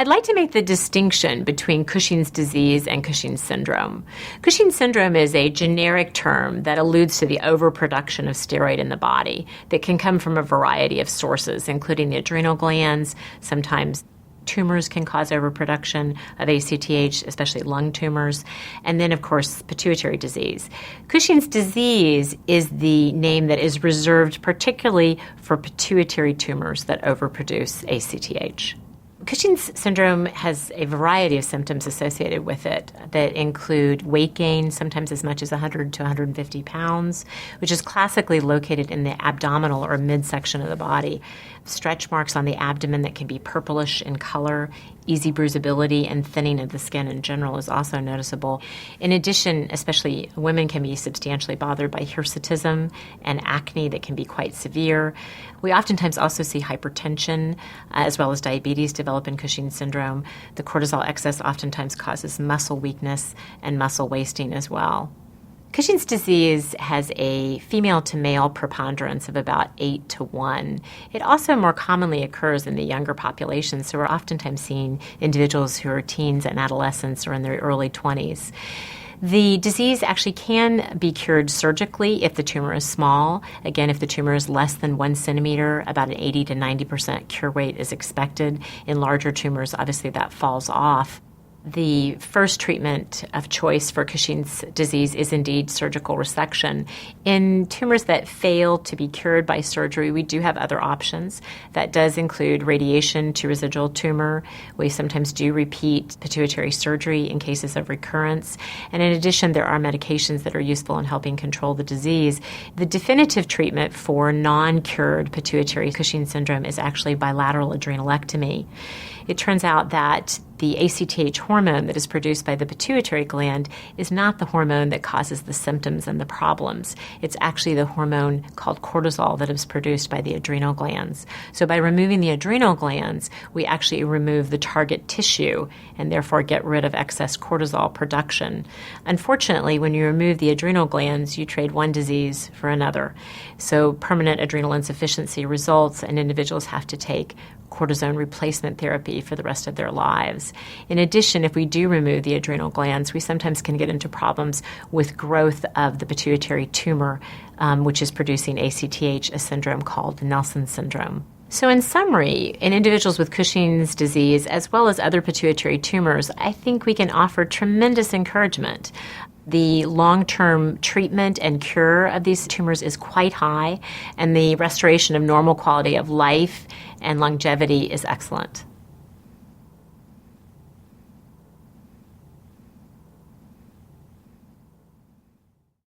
I'd like to make the distinction between Cushing's disease and Cushing's syndrome. Cushing's syndrome is a generic term that alludes to the overproduction of steroid in the body that can come from a variety of sources, including the adrenal glands. Sometimes tumors can cause overproduction of ACTH, especially lung tumors, and then, of course, pituitary disease. Cushing's disease is the name that is reserved particularly for pituitary tumors that overproduce ACTH. Cushing's syndrome has a variety of symptoms associated with it that include weight gain, sometimes as much as 100 to 150 pounds, which is classically located in the abdominal or midsection of the body. Stretch marks on the abdomen that can be purplish in color, easy bruisability, and thinning of the skin in general is also noticeable. In addition, especially women can be substantially bothered by hirsutism and acne that can be quite severe. We oftentimes also see hypertension as well as diabetes develop in Cushing's syndrome. The cortisol excess oftentimes causes muscle weakness and muscle wasting as well. Cushing's disease has a female to male preponderance of about 8 to 1. It also more commonly occurs in the younger population, so we're oftentimes seeing individuals who are teens and adolescents or in their early 20s. The disease actually can be cured surgically if the tumor is small. Again, if the tumor is less than 1 centimeter, about an 80 to 90% cure rate is expected. In larger tumors, obviously that falls off. The first treatment of choice for Cushing's disease is indeed surgical resection. In tumors that fail to be cured by surgery, we do have other options. That does include radiation to residual tumor. We sometimes do repeat pituitary surgery in cases of recurrence. And in addition, there are medications that are useful in helping control the disease. The definitive treatment for non-cured pituitary Cushing's syndrome is actually bilateral adrenalectomy. It turns out that the ACTH hormone that is produced by the pituitary gland is not the hormone that causes the symptoms and the problems. It's actually the hormone called cortisol that is produced by the adrenal glands. So by removing the adrenal glands, we actually remove the target tissue and therefore get rid of excess cortisol production. Unfortunately, when you remove the adrenal glands, you trade one disease for another. So permanent adrenal insufficiency results, and individuals have to take cortisone replacement therapy for the rest of their lives. In addition, if we do remove the adrenal glands, we sometimes can get into problems with growth of the pituitary tumor, which is producing ACTH, a syndrome called Nelsen syndrome. So in summary, in individuals with Cushing's disease, as well as other pituitary tumors, I think we can offer tremendous encouragement. The long-term treatment and cure of these tumors is quite high, and the restoration of normal quality of life and longevity is excellent.